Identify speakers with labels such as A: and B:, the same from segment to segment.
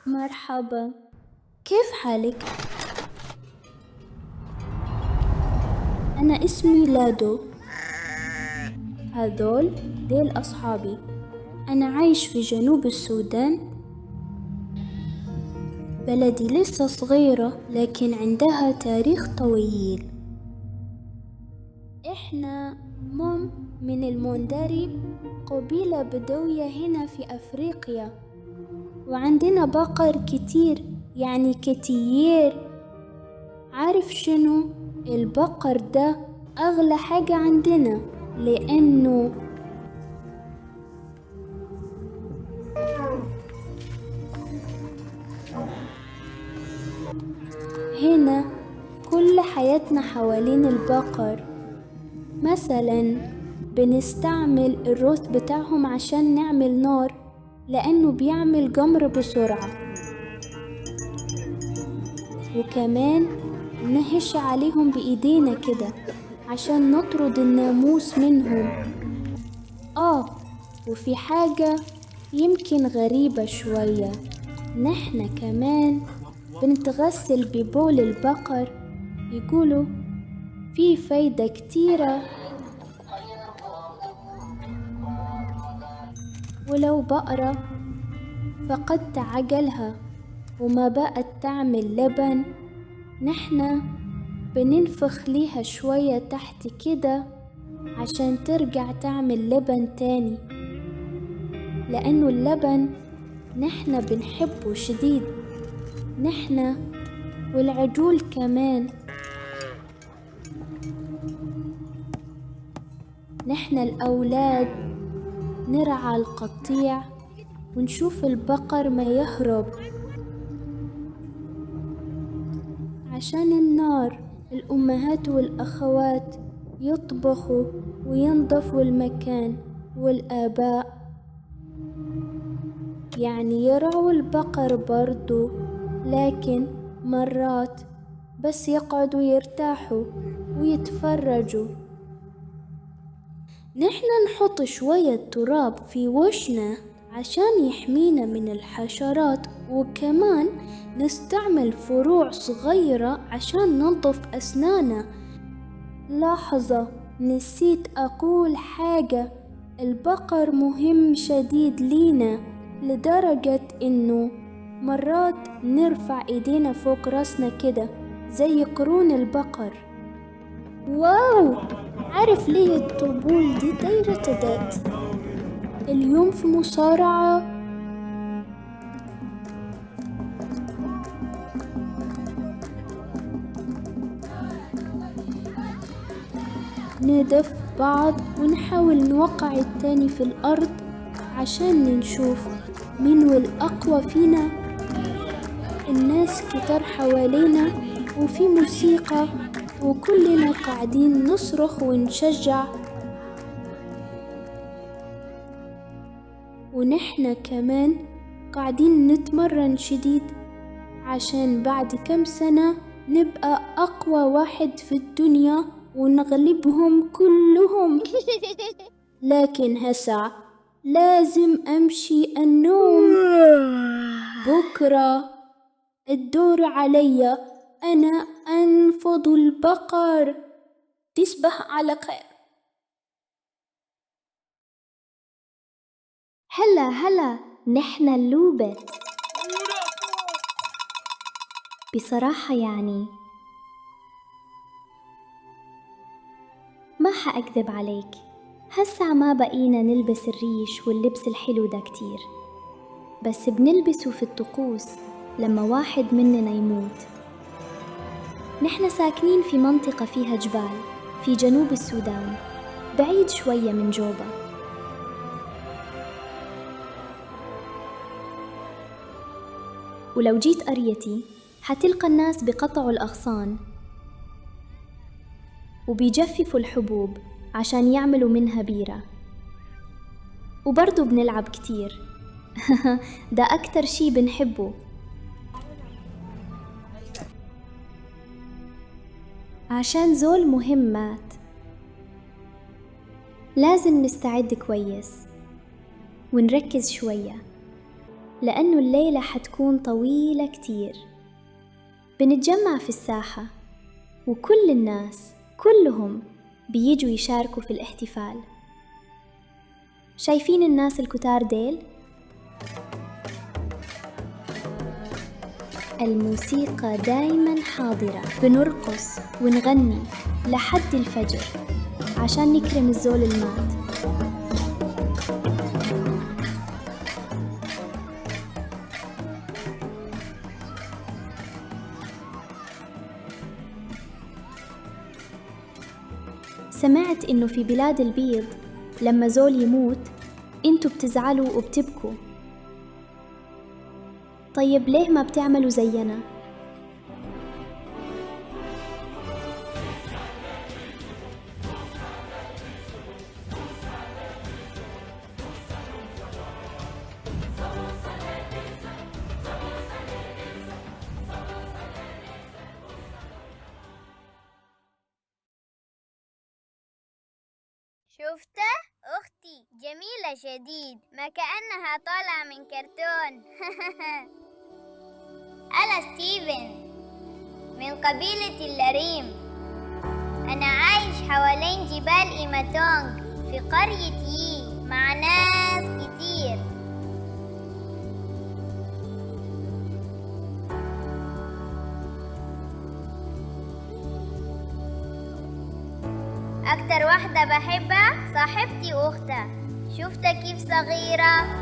A: مرحبا، كيف حالك؟ أنا اسمي لادو. هذول ديل أصحابي. أنا عايش في جنوب السودان. بلدي لسه صغيرة لكن عندها تاريخ طويل. إحنا من المونداري، قبيلة بدوية هنا في أفريقيا، وعندنا بقر كتير، يعني كتير. عارف شنو؟ البقر ده أغلى حاجة عندنا، لأنه هنا كل حياتنا حوالين البقر. مثلا بنستعمل الروث بتاعهم عشان نعمل نار، لأنه بيعمل جمر بسرعة، وكمان نهش عليهم بإيدينا كده عشان نطرد الناموس منهم. وفي حاجة يمكن غريبة شوية، نحنا كمان بنتغسل ببول البقر. يقولوا فيه فايدة كتيرة، ولو بقرة فقدت عجلها وما بقت تعمل لبن، نحنا بننفخ ليها شوية تحت كده عشان ترجع تعمل لبن تاني، لأنه اللبن نحنا بنحبه شديد، نحنا والعجول كمان. نحنا الأولاد نرعى القطيع ونشوف البقر ما يهرب. عشان النار الأمهات والأخوات يطبخوا وينظفوا المكان، والآباء يعني يرعوا البقر برضو، لكن مرات بس يقعدوا يرتاحوا ويتفرجوا. نحنا نحط شوية تراب في وشنا عشان يحمينا من الحشرات، وكمان نستعمل فروع صغيرة عشان ننظف أسناننا. لحظة، نسيت أقول حاجة. البقر مهم شديد لينا، لدرجة إنه مرات نرفع إيدينا فوق راسنا كده زي قرون البقر. واو، عارف ليه الطبول دي دايرة ذات؟ اليوم في مصارعة ندف بعض ونحاول نوقع التاني في الأرض عشان نشوف مين الأقوى فينا. الناس كتار حوالينا وفي موسيقى، وكلنا قاعدين نصرخ ونشجع، ونحنا كمان قاعدين نتمرن شديد عشان بعد كم سنة نبقى أقوى واحد في الدنيا ونغلبهم كلهم. لكن هسا لازم أمشي النوم، بكرة الدور علي أنا أنفض البقر. تصبح على خير.
B: هلا نحنا اللوبت. بصراحة يعني ما حأكذب عليك، هسا ما بقينا نلبس الريش واللبس الحلو ده كتير، بس بنلبسه في الطقوس لما واحد مننا يموت. نحن ساكنين في منطقة فيها جبال في جنوب السودان، بعيد شوية من جوبا. ولو جيت قريتي حتلقى الناس بقطعوا الأغصان وبيجففوا الحبوب عشان يعملوا منها بيرة، وبرضو بنلعب كتير. ده أكتر شي بنحبه، عشان زول مهم مات. لازم نستعد كويس ونركز شوية. لأنه الليلة حتكون طويلة كتير. بنتجمع في الساحة وكل الناس كلهم بيجوا يشاركوا في الاحتفال. شايفين الناس الكتار ديل؟ الموسيقى دايما حاضرة، بنرقص ونغني لحد الفجر عشان نكرم الزول المات. سمعت إنه في بلاد البيض لما زول يموت انتوا بتزعلوا وبتبكوا. طيب ليه ما بتعملوا زينا؟
C: شفته؟ أختي جميلة شديد، ما كأنها طالعة من كرتون. أنا ستيفن من قبيلة اللريم. أنا عايش حوالين جبال إيماتونغ في قرية يي مع ناس كتير. أكتر واحدة بحبها صاحبتي وأختها. شفتها كيف صغيرة؟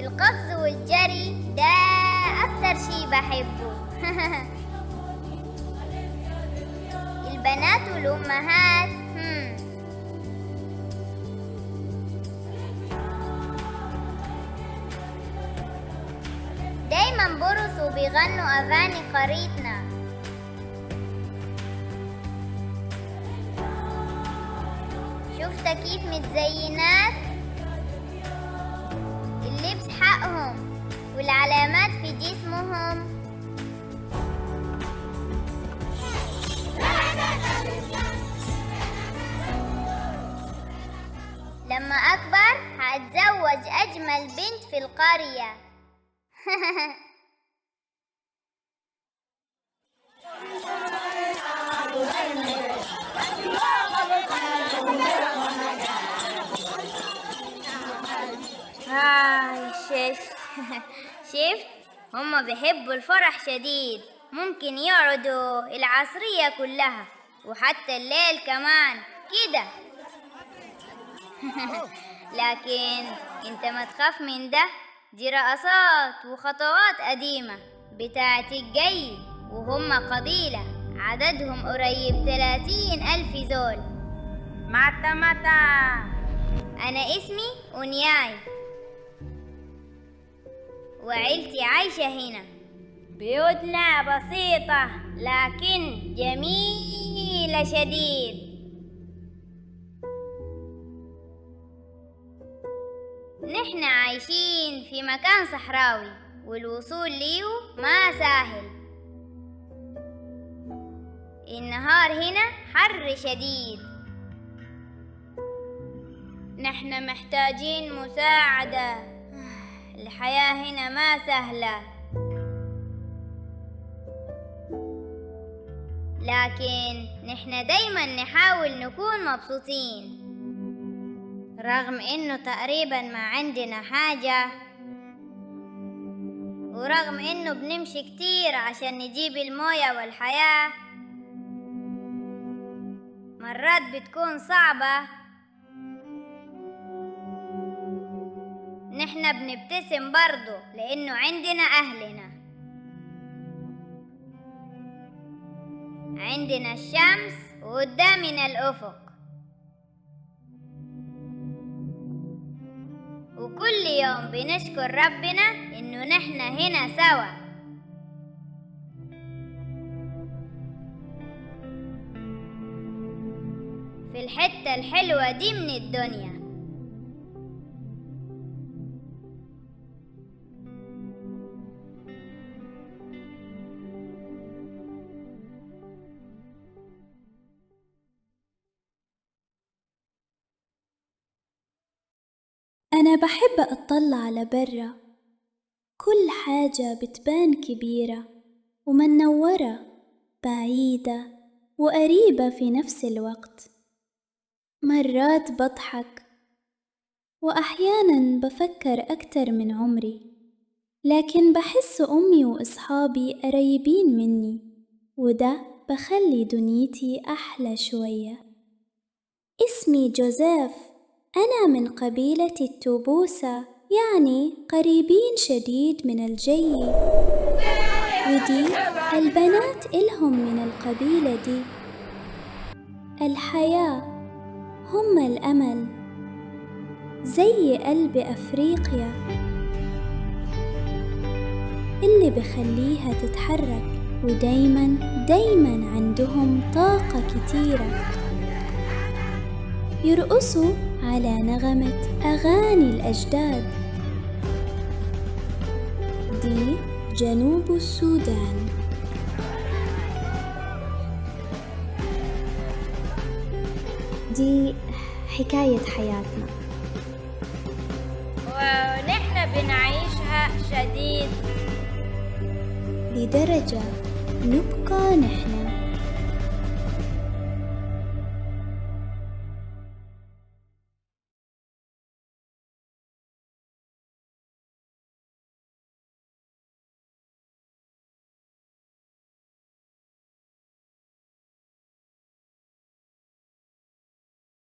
C: القفز والجري ده أكتر شي بحبه. البنات والأمهات دايما برقصوا وبيغنوا أغاني قريتنا. شفتها كيف متزينات؟ اللبس حقهم والعلامات في جسمهم. لما أكبر هتزوج أجمل بنت في القرية. هاي شفت؟ هما بيحبوا الفرح شديد، ممكن يقعدوا العصرية كلها وحتى الليل كمان كده. لكن انت ما تخاف من ده، دي رقصات وخطوات قديمة بتاعت الجيل، وهم قبيلة عددهم قريب 30,000 زول. ماتا أنا اسمي أونياي وعيلتي عايشة هنا. بيوتنا بسيطة لكن جميلة شديد. نحن عايشين في مكان صحراوي والوصول ليه ما سهل. النهار هنا حر شديد. نحن محتاجين مساعدة، الحياة هنا ما سهلة. لكن نحن دايما نحاول نكون مبسوطين رغم إنه تقريبا ما عندنا حاجة، ورغم إنه بنمشي كتير عشان نجيب الموية والحياة. مرات بتكون صعبة. نحن بنبتسم برضو لأنه عندنا أهلنا، عندنا الشمس وقدامنا الأفق، وكل يوم بنشكر ربنا إنه نحن هنا سوا في الحتة الحلوة دي من الدنيا.
A: أنا بحب أطلع لبرا، كل حاجة بتبان كبيرة ومنورة، بعيدة وقريبة في نفس الوقت. مرات بضحك وأحياناً بفكر أكتر من عمري، لكن بحس أمي وأصحابي قريبين مني، وده بخلي دنيتي أحلى شوية. اسمي جوزيف، أنا من قبيلة التوبوسة، يعني قريبين شديد من الجي، ودي البنات إلهم من القبيلة دي. الحياة هم الأمل، زي قلب أفريقيا اللي بخليها تتحرك، ودايماً دايماً عندهم طاقة كتيرة، يرقصوا على نغمة أغاني الأجداد. دي جنوب السودان.
B: دي حكاية حياتنا،
C: ونحن بنعيشها شديد.
A: لدرجة نبقى نحن